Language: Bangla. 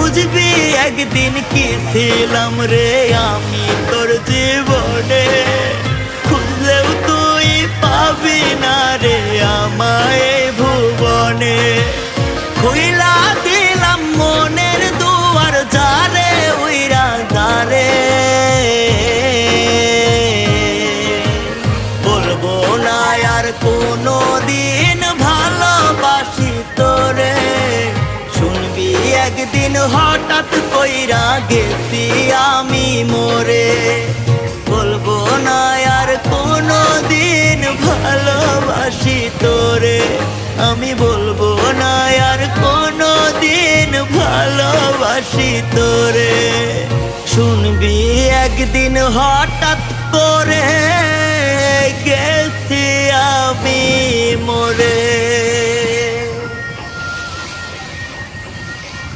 বুঝবি একদিন কি ছিলাম রে আমি তোর জীবনে, খুঁজলেও তুই পাবি না রে আমায় ভুবনে। খুইলা দিলাম মনের দুয়ার যারে উইরা যারে, বলবো না আর কোনো দিন ভালোবাসি তোরে। শুনবি একদিন হঠাৎ কইরা গেছি আমি মরে, বলবো না আর কোনো দিন ভালোবাসি তোরে। আমি বলবো না আর কোনো দিন ভালোবাসি তোরে। শুনবি একদিন হঠাৎ করে গেছি আমি মরে।